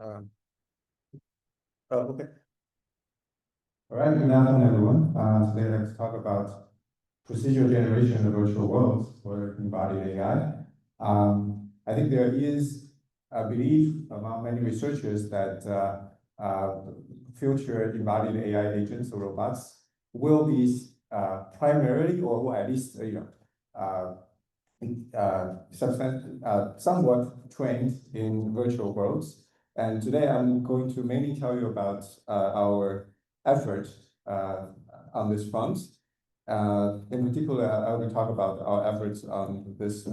Um, oh, okay. All right, good afternoon, everyone. Today let's talk about procedural generation in the virtual world for embodied AI. I think there is a belief among many researchers that future embodied AI agents or robots will be primarily, or at least somewhat trained in virtual worlds. And today I'm going to mainly tell you about our effort on this front. In particular, I will talk about our efforts on this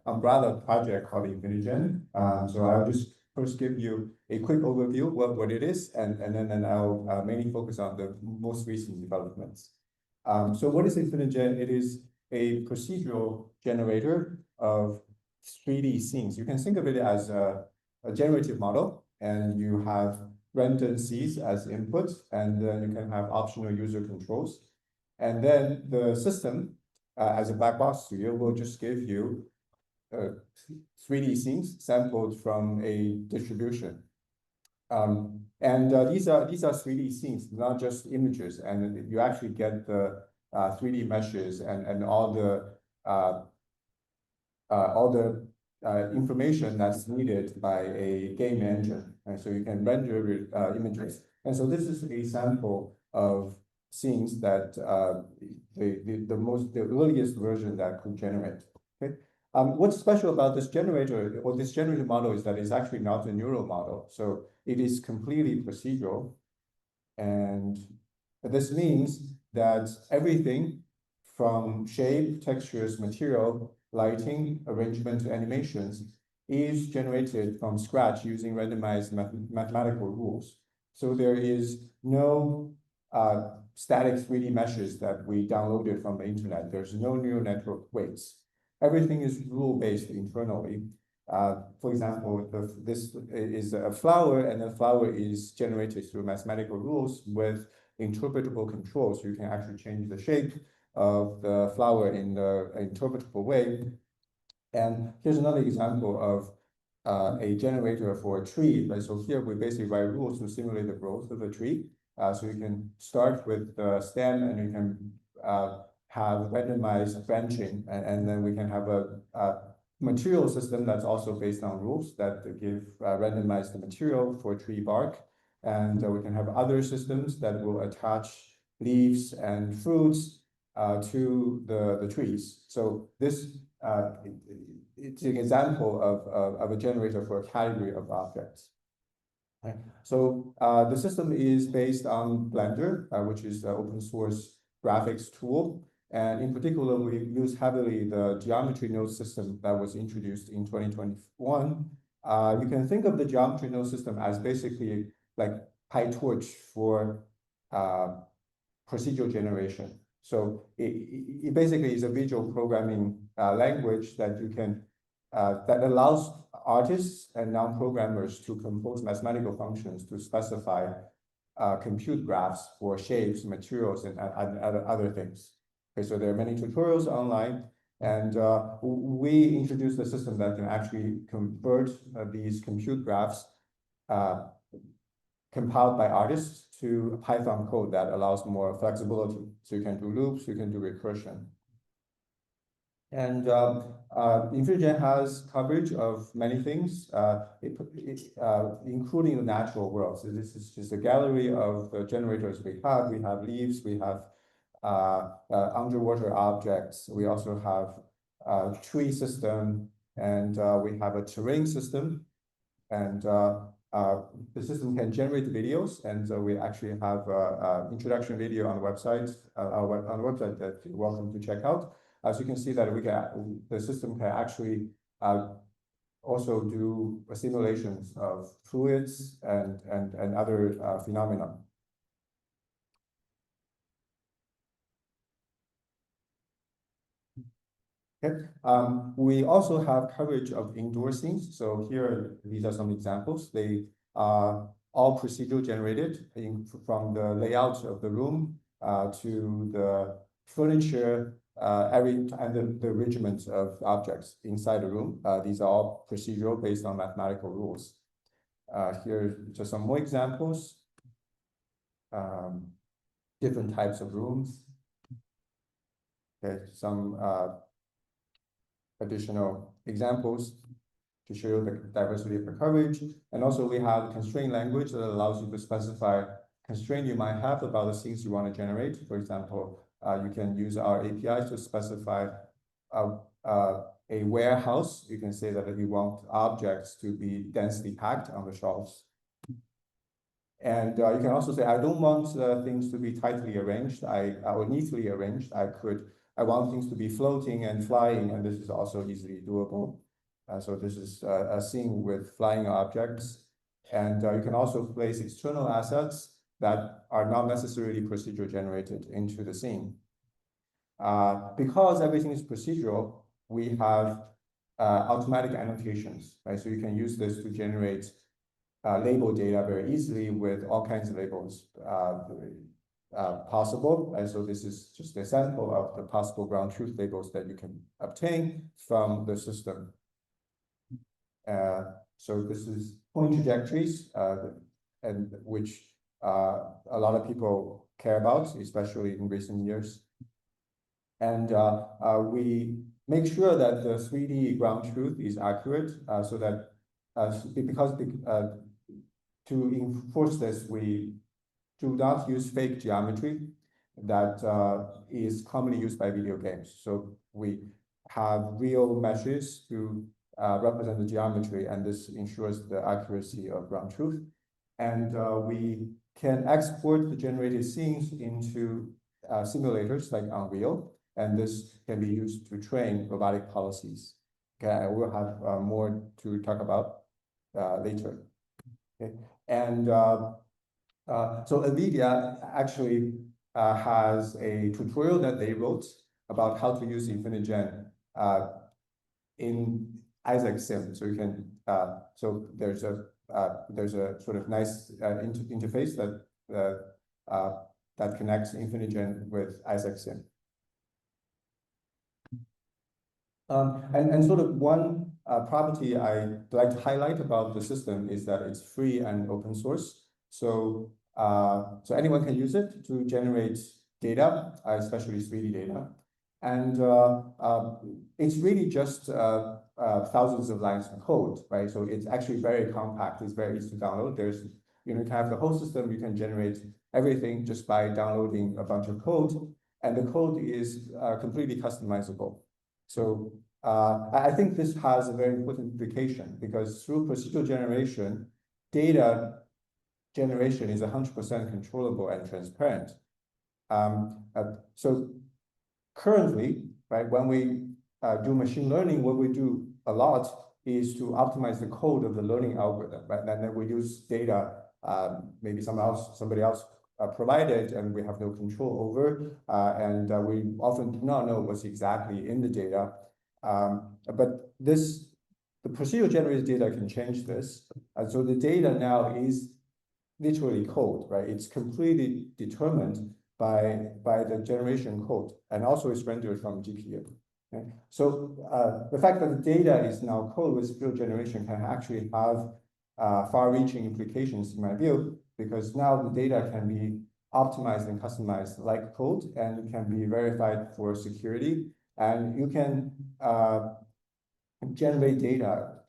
umbrella project called InfiniGen. So I'll just first give you a quick overview of what it is, and then I'll mainly focus on the most recent developments. So what is InfiniGen? It is a procedural generator of 3D scenes. You can think of it as a generative model, and you have random scenes as input, and then you can have optional user controls. And then the system, as a black box studio, will just give you 3D scenes sampled from a distribution. These are 3D scenes, not just images, and you actually get the 3D meshes and all the information that's needed by a game engine, and so you can render images. And so this is a sample of scenes that the earliest version that could generate. Okay. What's special about this generator or this generative model is that it's actually not a neural model. So it is completely procedural. And this means that everything from shape, textures, material, lighting, arrangement to animations is generated from scratch using randomized mathematical rules. So there is no static 3D meshes that we downloaded from the internet. There's no neural network weights. Everything is rule-based internally. For example, this is a flower, and the flower is generated through mathematical rules with interpretable controls. So you can actually change the shape of the flower in the interpretable way. And here's another example of a generator for a tree. Right? So here we basically write rules to simulate the growth of a tree. So you can start with the stem, and you can have randomized branching, and then we can have a material system that's also based on rules that give randomized material for tree bark. And we can have other systems that will attach leaves and fruits to the trees. So this it's an example of a generator for a category of objects. Okay. So the system is based on Blender, which is the open source graphics tool. And in particular, we use heavily the geometry node system that was introduced in 2021. You can think of the geometry node system as basically like PyTorch for procedural generation. So it basically is a visual programming language that you can that allows artists and non-programmers to compose mathematical functions to specify compute graphs for shapes, materials, and other things. Okay, so there are many tutorials online, and we introduced a system that can actually convert these compute graphs compiled by artists to Python code that allows more flexibility. So you can do loops, you can do recursion. And InfiniGen has coverage of many things, including the natural world. So this is just a gallery of the generators we have. We have leaves, we have underwater objects. We also have a tree system, and we have a terrain system. And the system can generate videos, and we actually have an introduction video on the website, that you're welcome to check out. As you can see that the system can actually also do simulations of fluids and other phenomena. Okay. We also have coverage of indoor scenes. So here, these are some examples. They are all procedural generated from the layout of the room to the furniture, and the arrangement of objects inside the room. These are all procedural based on mathematical rules. Here are just some more examples. Different types of rooms. Okay, some additional examples to show the diversity of the coverage. And also we have constraint language that allows you to specify constraint you might have about the things you want to generate. For example, you can use our APIs to specify a warehouse. You can say that you want objects to be densely packed on the shelves. And you can also say, I don't want things to be tightly arranged, or neatly arranged. I want things to be floating and flying, and this is also easily doable. So this is a scene with flying objects. And you can also place external assets that are not necessarily procedure generated into the scene. Because everything is procedural, we have automatic annotations, right? So you can use this to generate label data very easily with all kinds of labels possible. And so this is just a sample of the possible ground truth labels that you can obtain from the system. So this is point trajectories, and which a lot of people care about, especially in recent years. And we make sure that the 3D ground truth is accurate, so that to enforce this, we do not use fake geometry that is commonly used by video games. So we have real meshes to represent the geometry, and this ensures the accuracy of ground truth. And we can export the generated scenes into simulators like Unreal, and this can be used to train robotic policies. Okay, we'll have more to talk about later. Okay, and so NVIDIA actually has a tutorial that they wrote about how to use InfiniGen in ICCV. So you can so there's a sort of nice interface that connects InfiniGen with ICCV. And sort of one property I'd like to highlight about the system is that it's free and open source. So anyone can use it to generate data, especially 3D data. And it's really just thousands of lines of code, right? So it's actually very compact. It's very easy to download. You can have the whole system. You can generate everything just by downloading a bunch of code. And the code is completely customizable. So I think this has a very important implication, because through procedural generation, data generation is 100% controllable and transparent. So currently, right, when we do machine learning, what we do a lot is to optimize the code of the learning algorithm, right? And then we use data, maybe somebody else provided, and we have no control over, and we often do not know what's exactly in the data. But the procedural generated data can change this. So the data now is literally code, right? It's completely determined by the generation code, and also it's rendered from GPU. Okay? So the fact that the data is now code with procedural generation can actually have far-reaching implications in my view, because now the data can be optimized and customized like code, and can be verified for security. And you can generate data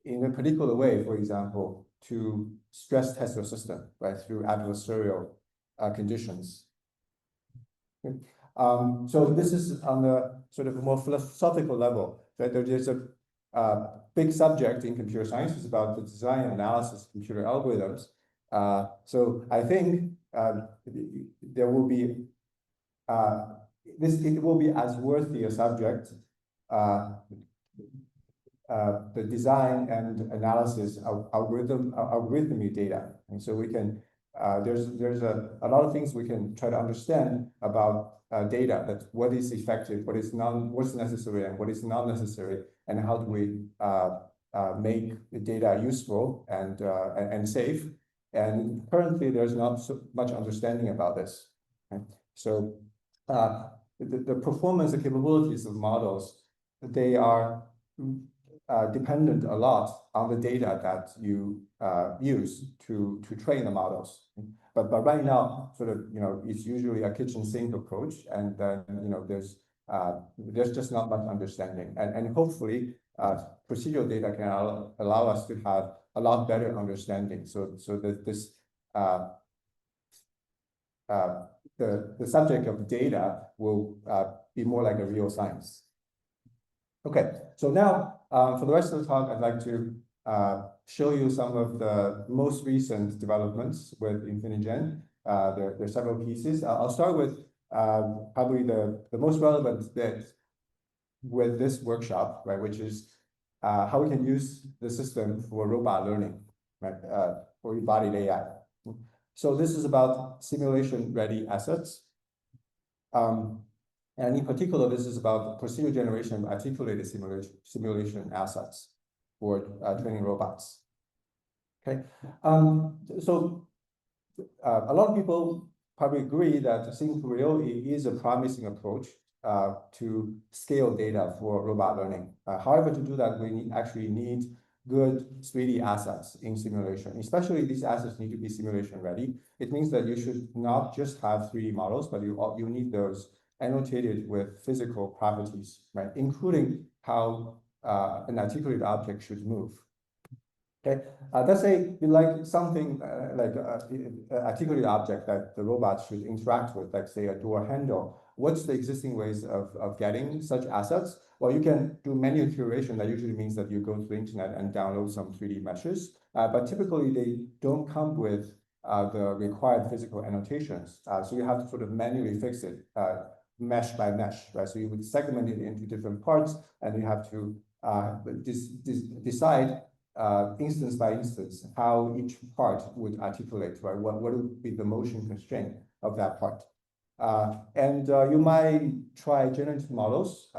in a particular way, for example, to stress test your system, right, through adversarial conditions. Okay. So this is on the sort of a more philosophical level. Right? There's a big subject in computer science. It's about the design and analysis of computer algorithms. So I think there will be it will be as worthy a subject, the design and analysis of algorithmic data. And so we can there's a lot of things we can try to understand about data, that what is effective, what's necessary, and what is not necessary, and how do we make the data useful and safe. And currently, there's not so much understanding about this. Okay? So the performance and capabilities of models, they are dependent a lot on the data that you use to train the models. But right now, sort of, it's usually a kitchen sink approach, and then there's just not much understanding, and hopefully procedural data can allow us to have a lot better understanding. So that this the subject of data will be more like a real science. Okay, so now for the rest of the talk, I'd like to show you some of the most recent developments with InfiniGen. There are several pieces. I'll start with probably the most relevant bit with this workshop, right, which is how we can use the system for robot learning, right, for embodied AI. So this is about simulation-ready assets. And in particular, this is about procedural generation of articulated simulation assets for training robots. Okay, so a lot of people probably agree that Sync-to-Real is a promising approach to scale data for robot learning. However, to do that, we actually need good 3D assets in simulation. Especially these assets need to be simulation ready. It means that you should not just have 3D models, but you need those annotated with physical properties, right? Including how an articulated object should move. Okay, let's say you like something like an articulated object that the robot should interact with, like say a door handle. What's the existing ways of getting such assets? Well, you can do manual curation. That usually means that you go to the internet and download some 3D meshes, but typically they don't come with the required physical annotations. So you have to sort of manually fix it, mesh by mesh, right? So you would segment it into different parts, and you have to decide instance by instance how each part would articulate, right? What would be the motion constraint of that part? And you might try generative models.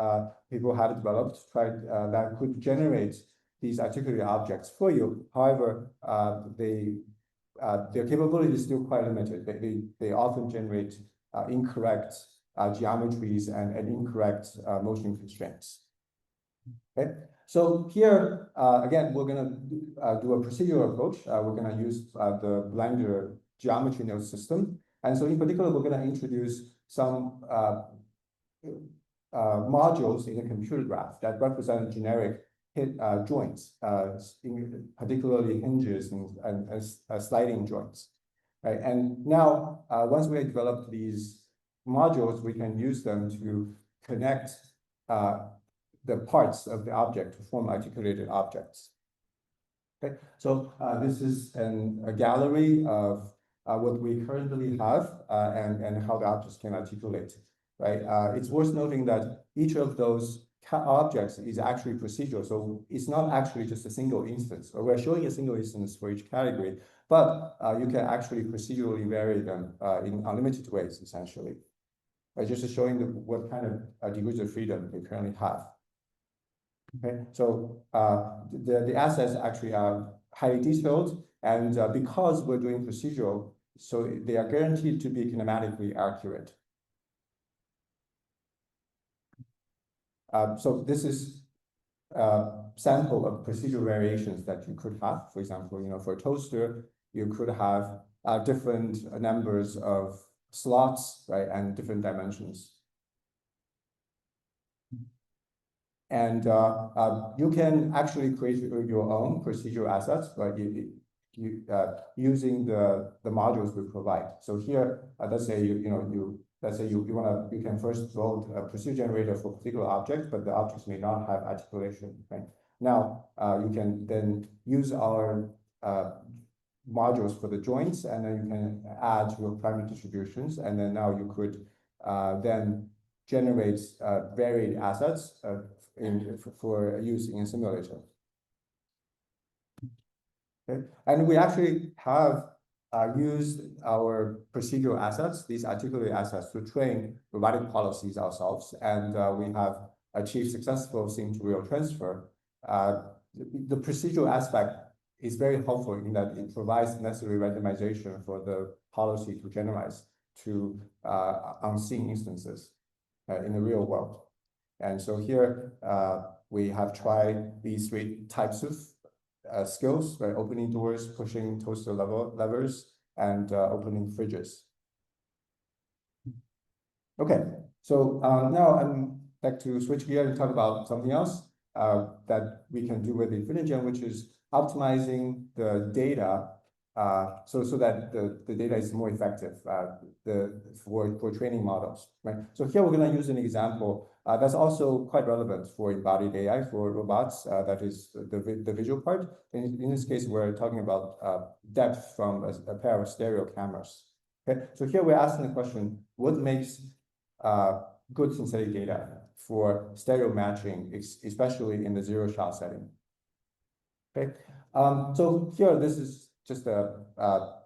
People have developed that could generate these articulated objects for you. However, their capability is still quite limited. They often generate incorrect geometries and incorrect motion constraints. Okay, so here again, we're going to do a procedural approach. We're going to use the Blender geometry node system. And so in particular, we're going to introduce some modules in the computer graph that represent generic joints, particularly hinges and sliding joints. Right? And now, once we have developed these modules, we can use them to connect the parts of the object to form articulated objects. Okay, so this is a gallery of what we currently have and how the objects can articulate, right? It's worth noting that each of those objects is actually procedural, so it's not actually just a single instance. Or we're showing a single instance for each category, but you can actually procedurally vary them in unlimited ways, essentially. Just showing what kind of degrees of freedom they currently have. Okay, so the assets actually are highly detailed, and because we're doing procedural, so they are guaranteed to be kinematically accurate. So this is a sample of procedural variations that you could have. For example, for a toaster, you could have different numbers of slots, right, and different dimensions. And you can actually create your own procedural assets, right? Using the modules we provide. So here, let's say you can first build a procedure generator for a particular object, but the objects may not have articulation. Right? Now you can then use our modules for the joints, and then you can add your primary distributions, and then now you could then generate varied assets for use in a simulator. Okay. And we actually have used our procedural assets, these articulated assets, to train robotic policies ourselves, and we have achieved successful Sync-to-Real transfer. The procedural aspect is very helpful in that it provides necessary randomization for the policy to generalize to unseen instances in the real world. And so here, we have tried these three types of skills, right? Opening doors, pushing toaster levers, and opening fridges. Okay, so now I'm like to switch gear and talk about something else that we can do with InfiniGen, which is optimizing the data so that the data is more effective for training models, right? So here we're going to use an example that's also quite relevant for embodied AI for robots. That is the visual part. In this case, we're talking about depth from a pair of stereo cameras. Okay, so here we're asking the question: what makes good synthetic data for stereo matching, especially in the zero-shot setting? Okay, so here this is just a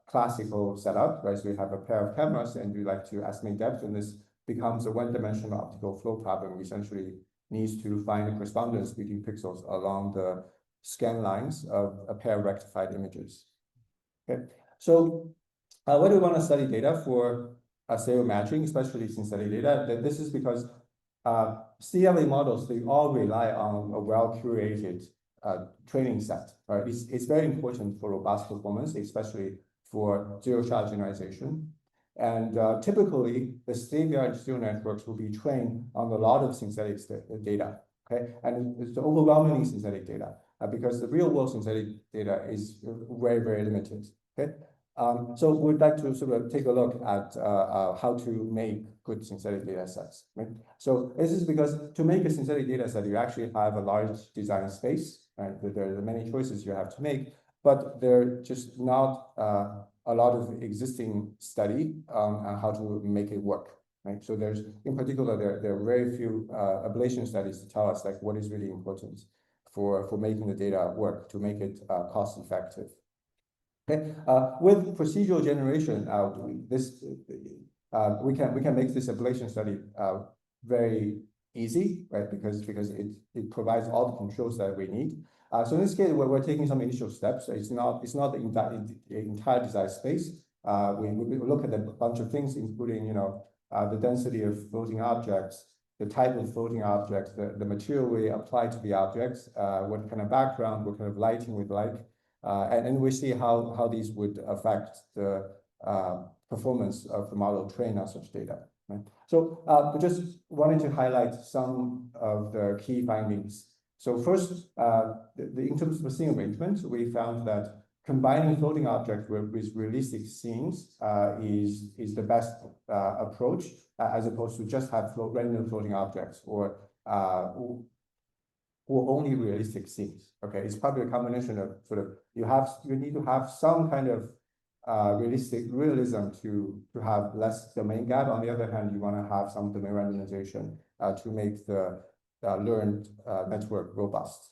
classical setup, right? So we have a pair of cameras, and we like to estimate depth, and this becomes a one-dimensional optical flow problem. We essentially needs to find a correspondence between pixels along the scan lines of a pair of rectified images. Okay, so why do we want to study data for stereo matching, especially synthetic data? This is because CLA models, they all rely on a well-curated training set, right? It's very important for robust performance, especially for zero-shot generalization. And typically, the state-of-the-art neural networks will be trained on a lot of synthetic data, okay? And it's overwhelmingly synthetic data because the real-world synthetic data is very, very limited, okay? So we'd like to sort of take a look at how to make good synthetic data sets, right? So this is because to make a synthetic data set, you actually have a large design space, right? There are many choices you have to make, but there are just not a lot of existing study on how to make it work, right? So there's, in particular, there are very few ablation studies to tell us like what is really important for making the data work, to make it cost effective. Okay, with procedural generation, we can make this ablation study very easy, right? Because it provides all the controls that we need. So in this case, we're taking some initial steps. It's not the entire design space. We look at a bunch of things, including the density of floating objects, the type of floating objects, the material we apply to the objects, what kind of background, what kind of lighting we'd like. And we see how these would affect the performance of the model trained on such data. Right? So we just wanted to highlight some of the key findings. So first, in terms of the scene arrangement, we found that combining floating objects with realistic scenes is the best approach, as opposed to just have random floating objects or only realistic scenes. Okay, it's probably a combination of sort of you need to have some kind of realism to have less domain gap. On the other hand, you want to have some domain randomization to make the learned network robust.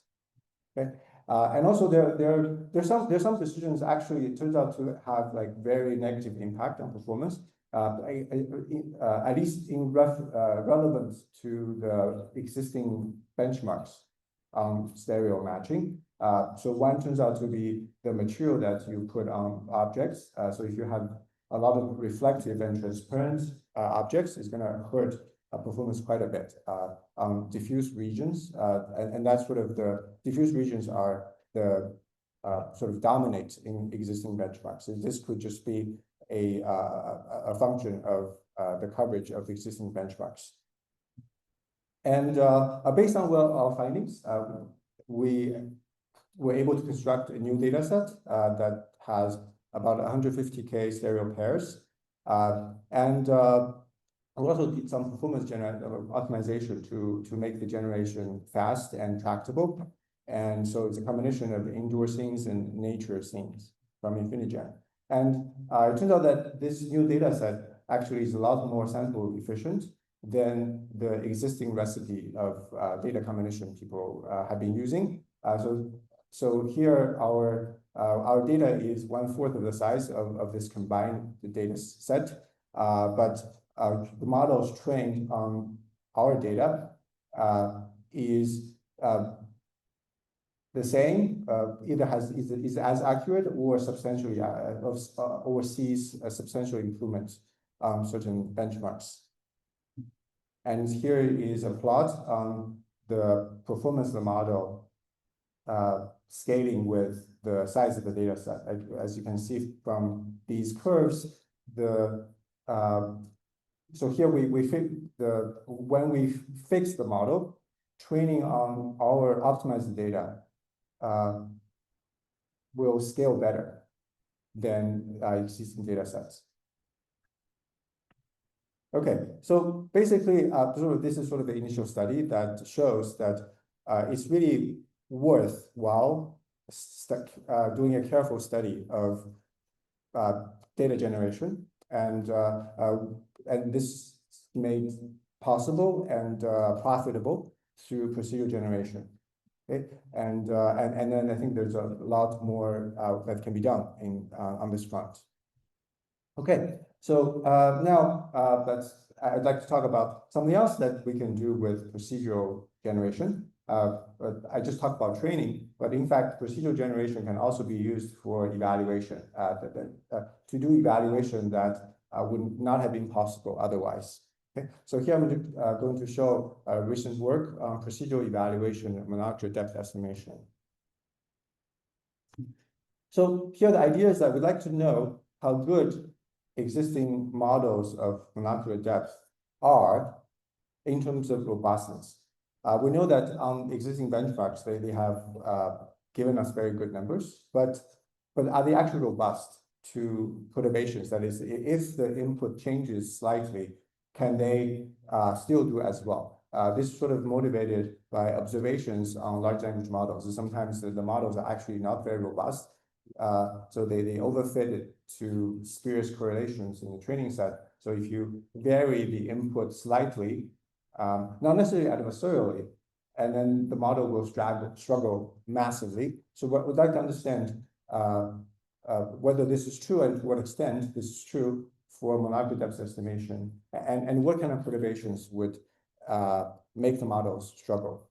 Okay, and also there's some decisions actually it turns out to have like very negative impact on performance. At least in relevance to the existing benchmarks on stereo matching. So one turns out to be the material that you put on objects. So if you have a lot of reflective and transparent objects, it's going to hurt performance quite a bit on diffuse regions. And that's sort of the diffuse regions are the sort of dominate in existing benchmarks. So this could just be a function of the coverage of existing benchmarks. And based on our findings, we were able to construct a new data set that has about 150K stereo pairs. And we also did some performance optimization to make the generation fast and tractable. And so it's a combination of indoor scenes and nature scenes from InfiniGen. And it turns out that this new data set actually is a lot more sample efficient than the existing recipe of data combination people have been using. So here our data is 1/4 of the size of this combined data set, but the models trained on our data is the same, either is as accurate or substantially or sees a substantial improvement on certain benchmarks. And here is a plot on the performance of the model scaling with the size of the data set. As you can see from these curves, so here when we fix the model, training on our optimized data will scale better than existing data sets. Okay, so basically, this is sort of the initial study that shows that it's really worthwhile doing a careful study of data generation, and this made possible and profitable through procedural generation. Okay, and then I think there's a lot more that can be done on this front. Okay, so now I'd like to talk about something else that we can do with procedural generation. I just talked about training, but in fact, procedural generation can also be used for evaluation, to do evaluation that would not have been possible otherwise. Okay, so here I'm going to show recent work on procedural evaluation of monocular depth estimation. So here the idea is that we'd like to know how good existing models of monocular depth are in terms of robustness. We know that on existing benchmarks, they have given us very good numbers, but are they actually robust to perturbations? That is, if the input changes slightly, can they still do as well? This is sort of motivated by observations on large language models. So sometimes the models are actually not very robust. So they overfit it to spurious correlations in the training set. So if you vary the input slightly, not necessarily adversarially, and then the model will struggle massively. So what we'd like to understand whether this is true and to what extent this is true for monocular depth estimation, and what kind of perturbations would make the models struggle.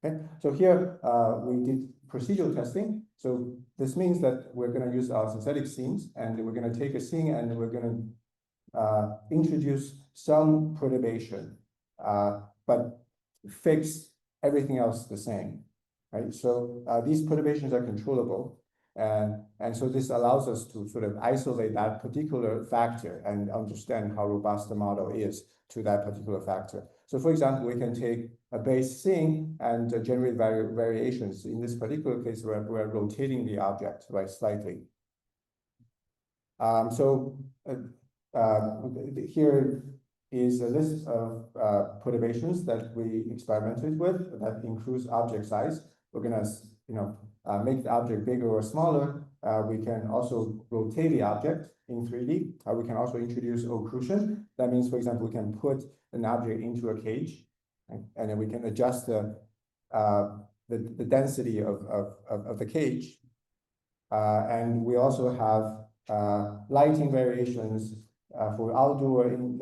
Okay, so here we did procedural testing. So this means that we're going to use our synthetic scenes, and we're going to take a scene and we're going to introduce some perturbation, but fix everything else the same, right? So these perturbations are controllable, and so this allows us to sort of isolate that particular factor and understand how robust the model is to that particular factor. So for example, we can take a base scene and generate variations. In this particular case, we're rotating the object, right, slightly. Here is a list of perturbations that we experimented with that includes object size. We're gonna, make the object bigger or smaller. We can also rotate the object in 3D. We can also introduce occlusion. That means, for example, we can put an object into a cage, right? And then we can adjust the density of the cage. And we also have lighting variations. For outdoor and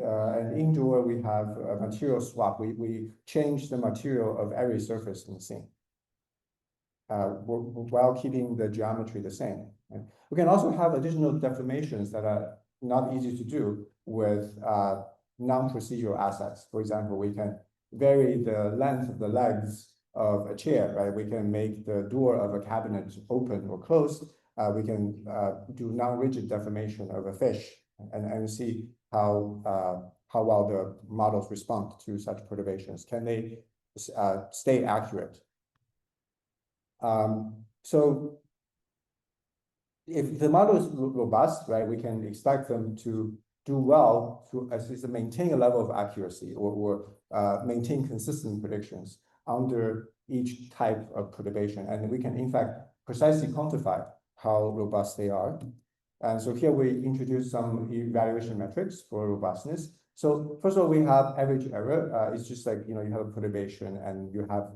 indoor, we have a material swap. We change the material of every surface in the scene while keeping the geometry the same. Right? We can also have additional deformations that are not easy to do with non-procedural assets. For example, we can vary the length of the legs of a chair, right? We can make the door of a cabinet open or closed. We can do non-rigid deformation of a fish and see how well the models respond to such perturbations. Can they stay accurate? So if the model is robust, right, we can expect them to do well to at least maintain a level of accuracy or maintain consistent predictions under each type of perturbation. And we can, in fact, precisely quantify how robust they are. And so here we introduce some evaluation metrics for robustness. So first of all, we have average error. It's just like, you have a perturbation and you have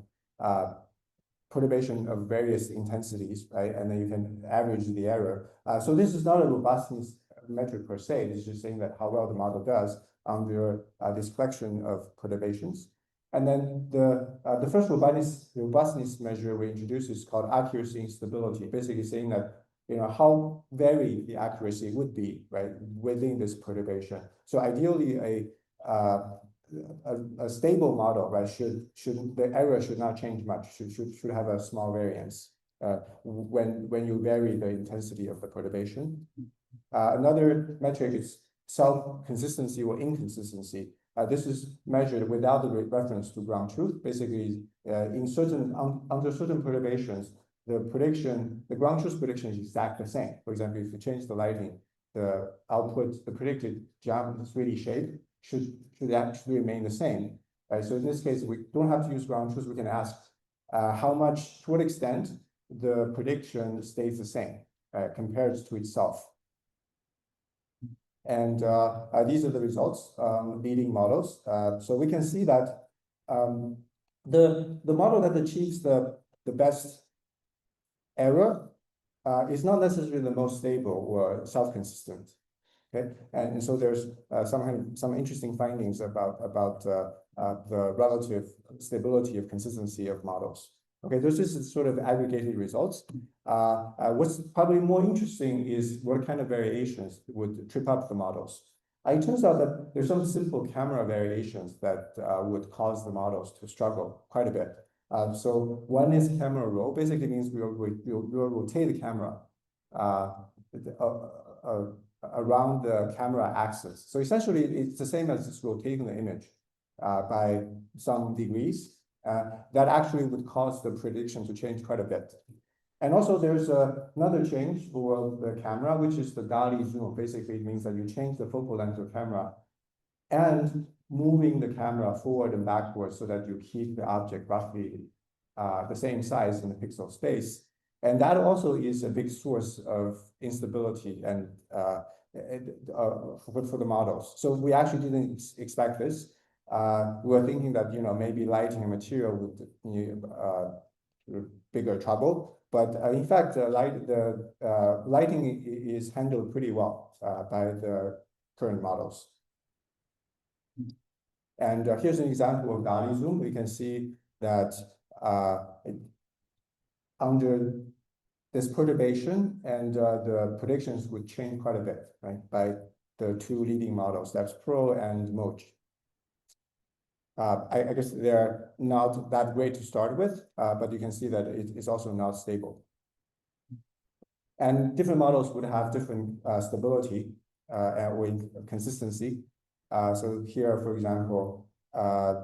perturbation of various intensities, right? And then you can average the error. So this is not a robustness metric per se. It's just saying that how well the model does under this collection of perturbations. And then the first robustness measure we introduce is called accuracy and stability, basically saying that how varied the accuracy would be, right, within this perturbation. So ideally, a stable model, right, the error should not change much, should have a small variance when you vary the intensity of the perturbation. Another metric is self-consistency or inconsistency. This is measured without the reference to ground truth. Basically, under certain perturbations, the ground truth prediction is exactly the same. For example, if you change the lighting, the output, the predicted geometry 3D shape should actually remain the same. Right? So in this case, we don't have to use ground truth. We can ask to what extent the prediction stays the same compared to itself. And these are the results, leading models. So we can see that the model that achieves the best error is not necessarily the most stable or self-consistent. Okay, and so there's some interesting findings about the relative stability of consistency of models. Okay, this is sort of aggregated results. What's probably more interesting is what kind of variations would trip up the models. It turns out that there's some simple camera variations that would cause the models to struggle quite a bit. So one is camera roll, basically means we'll rotate the camera around the camera axis. So essentially, it's the same as just rotating the image by some degrees. That actually would cause the prediction to change quite a bit. And also there's another change for the camera, which is the Dali zoom. Basically, it means that you change the focal length of the camera and moving the camera forward and backwards so that you keep the object roughly the same size in the pixel space. And that also is a big source of instability and for the models. So we actually didn't expect this. We were thinking that maybe lighting and material would bigger trouble, but in fact, lighting is handled pretty well by the current models. And here's an example of Dali zoom. We can see that under this perturbation and the predictions would change quite a bit, right, by the two leading models, that's Pro and Moch. I guess they're not that great to start with, but you can see that it is also not stable. And different models would have different stability with consistency. So here, for example,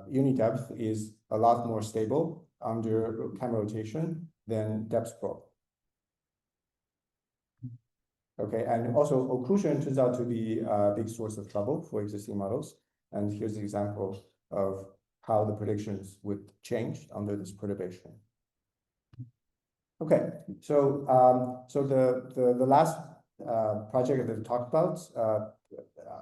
unit depth is a lot more stable under camera rotation than depth probe. Okay, and also occlusion turns out to be a big source of trouble for existing models. And here's an example of how the predictions would change under this perturbation. Okay, so the last project that we talked about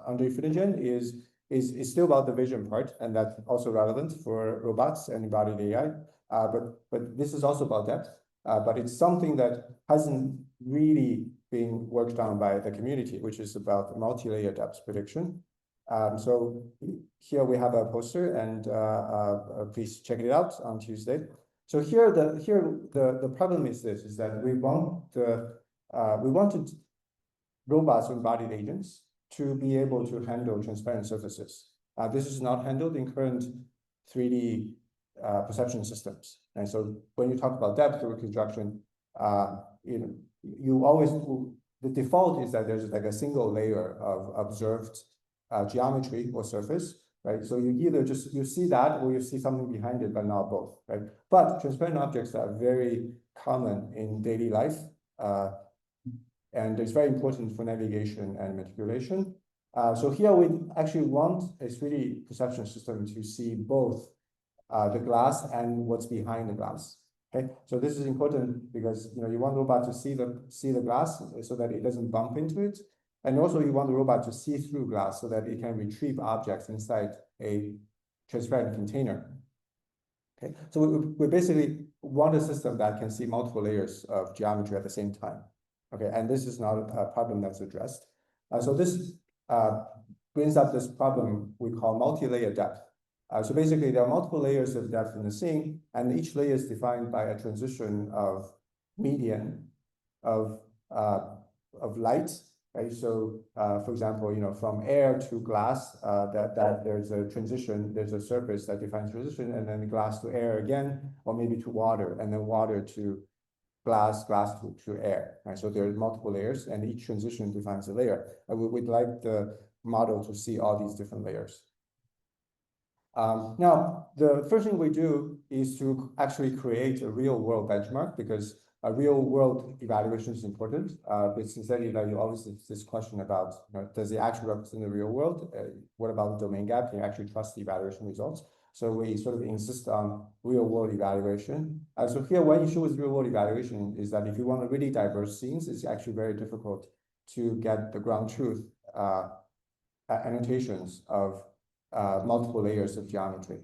under Ifinogen is still about the vision part, and that's also relevant for robots and embodied AI. But this is also about depth, but it's something that hasn't really been worked on by the community, which is about multi-layer depth prediction. So here we have a poster, and please check it out on Tuesday. So here the problem is this: is that we wanted robots or embodied agents to be able to handle transparent surfaces. This is not handled in current 3D perception systems. And so when you talk about depth reconstruction, you always, the default is that there's like a single layer of observed geometry or surface, right? So you either you see that or you see something behind it, but not both, right? But transparent objects are very common in daily life, and it's very important for navigation and manipulation. So here we actually want a 3D perception system to see both the glass and what's behind the glass. Okay, so this is important because you want the robot to see the glass so that it doesn't bump into it, and also you want the robot to see through glass so that it can retrieve objects inside a transparent container. Okay, so we basically want a system that can see multiple layers of geometry at the same time. Okay, and this is not a problem that's addressed. So this brings up this problem we call multi-layer depth. So basically, there are multiple layers of depth in the scene, and each layer is defined by a transition of median of light right? So, for example, from air to glass, that there's a transition, there's a surface that defines transition, and then glass to air again, or maybe to water, and then water to glass to air, right? So there are multiple layers, and each transition defines a layer. We'd like the model to see all these different layers. Now, the first thing we do is to actually create a real world benchmark, because a real world evaluation is important. With synthetic data, you always have this question about, does it actually represent the real world? What about the domain gap? Can you actually trust the evaluation results? So we sort of insist on real world evaluation. So here, one issue with real world evaluation is that if you want a really diverse scenes, it's actually very difficult to get the ground truth annotations of multiple layers of geometry,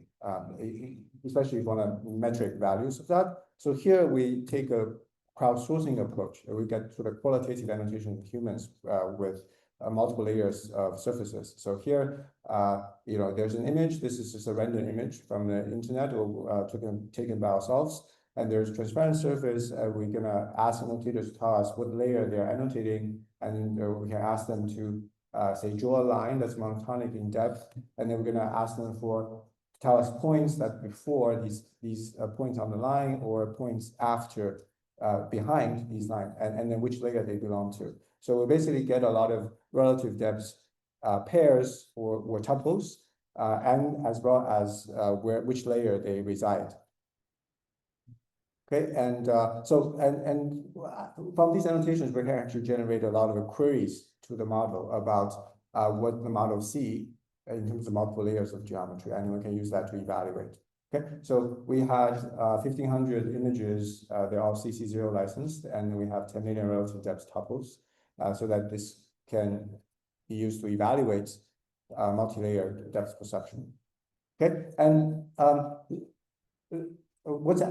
especially if you want metric values of that. So here we take a crowdsourcing approach. We get sort of qualitative annotation of humans with multiple layers of surfaces. So here, there's an image. This is just a random image from the internet or taken by ourselves. And there's transparent surface. We're gonna ask annotators to tell us what layer they're annotating, and we can ask them to say draw a line that's monotonic in depth, and then we're gonna ask them to tell us points that before these points on the line or points after behind these lines, and then which layer they belong to. So we basically get a lot of relative depth pairs or tuples, and as well as which layer they reside. Okay, and from these annotations, we can actually generate a lot of queries to the model about what the model see in terms of multiple layers of geometry, and we can use that to evaluate. Okay, so we had 1,500 images, they're all CC0 licensed, and we have 10 million relative depth tuples, so that this can be used to evaluate multi-layer depth perception. Okay, and what's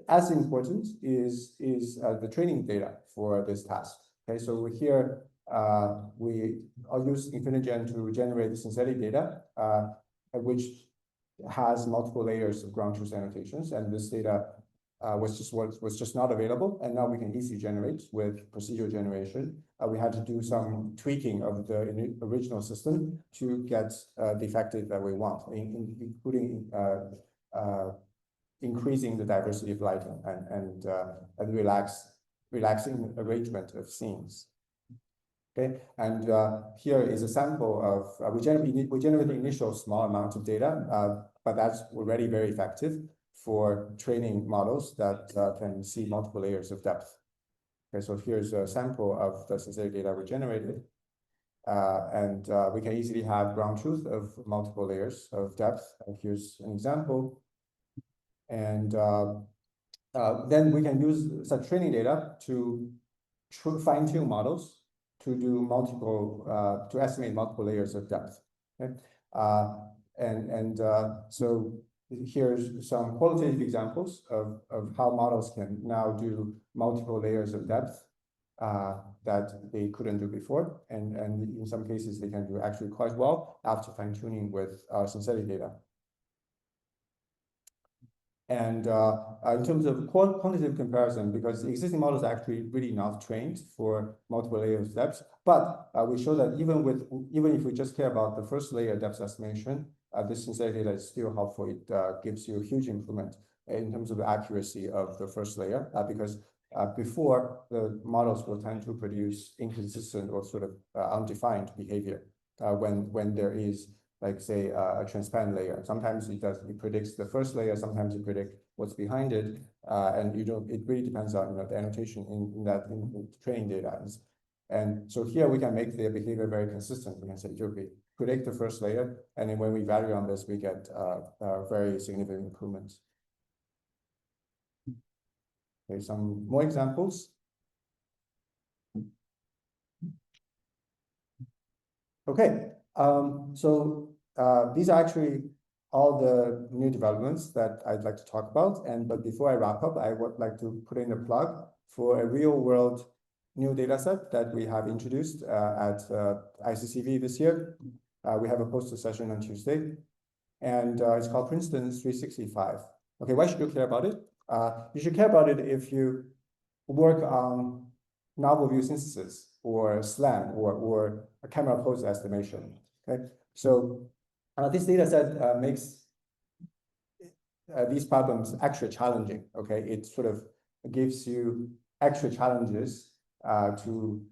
as important is the training data for this task. Okay, so here we use InfiniGen to generate the synthetic data, which has multiple layers of ground truth annotations, and this data was just not available, and now we can easily generate with procedural generation. We had to do some tweaking of the original system to get the effective that we want, including increasing the diversity of lighting and relaxing arrangement of scenes. Okay, and here is a sample of we generate the initial small amount of data, but that's already very effective for training models that can see multiple layers of depth. Okay, so here's a sample of the synthetic data we generated, and we can easily have ground truth of multiple layers of depth. And here's an example, and then we can use such training data to fine-tune models to do multiple to estimate multiple layers of depth. Okay, so here's some qualitative examples of how models can now do multiple layers of depth that they couldn't do before, and in some cases they can do actually quite well after fine-tuning with synthetic data. And in terms of quantitative comparison, because the existing models are actually really not trained for multiple layers of depth, but we show that even if we just care about the first layer depth estimation, this synthetic data is still helpful. It gives you a huge improvement in terms of the accuracy of the first layer, because before the models will tend to produce inconsistent or sort of undefined behavior when there is, like, say, a transparent layer. Sometimes it predicts the first layer, sometimes it predicts what's behind it, and it really depends on the annotation in the training data. And so here we can make the behavior very consistent. We can say, we predict the first layer, and then when we value on this, we get very significant improvements. Okay, some more examples. Okay, so these are actually all the new developments that I'd like to talk about. But before I wrap up, I would like to put in a plug for a real world new data set that we have introduced at ICCV this year. We have a poster session on Tuesday, and it's called Princeton 365. Okay, why should you care about it? You should care about it if you work on novel view synthesis, or SLAM or a camera pose estimation. Okay, so this data set makes these problems actually challenging. Okay, it sort of gives you extra challenges to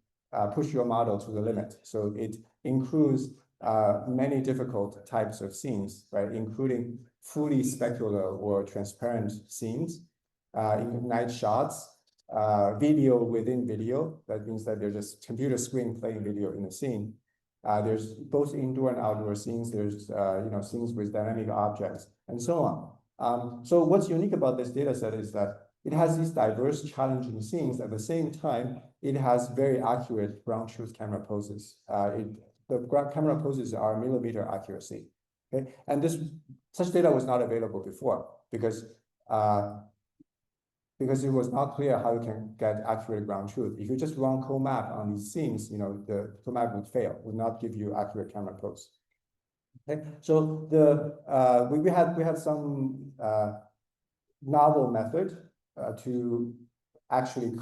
push your model to the limit. So it includes many difficult types of scenes, right, including fully specular or transparent scenes, in night shots, video within video. That means that there's just computer screen playing video in the scene. There's both indoor and outdoor scenes. There's scenes with dynamic objects and so on. So what's unique about this data set is that it has these diverse, challenging scenes. At the same time, it has very accurate ground truth camera poses. The camera poses are millimeter accuracy. Okay, and such data was not available before because it was not clear how you can get accurate ground truth. If you just run CoMap on these scenes, the CoMap would fail, would not give you accurate camera pose. Okay, so we had some novel method to actually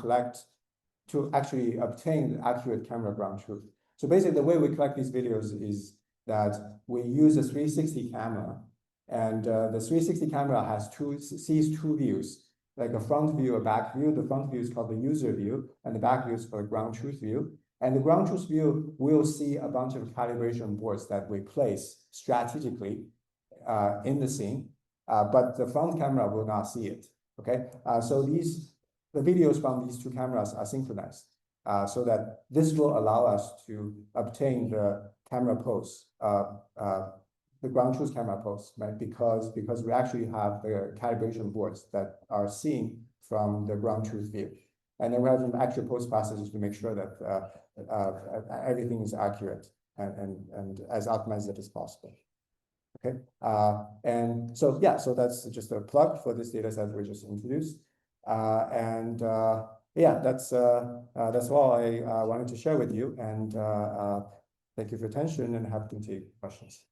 obtain accurate camera ground truth. So basically, the way we collect these videos is that we use a 360 camera, and the 360 camera sees two views, like a front view, a back view. The front view is called the user view, and the back view is called the ground truth view. And the ground truth view will see a bunch of calibration boards that we place strategically in the scene, but the front camera will not see it. Okay, so the videos from these two cameras are synchronized, so that this will allow us to obtain the camera pose, the ground truth camera pose, right? Because we actually have the calibration boards that are seen from the ground truth view, and then we have some actual post processes to make sure that everything is accurate and as optimized as possible. Okay, and so yeah, so that's just a plug for this data set we just introduced, yeah, that's all I wanted to share with you, and thank you for your attention, and happy to take questions.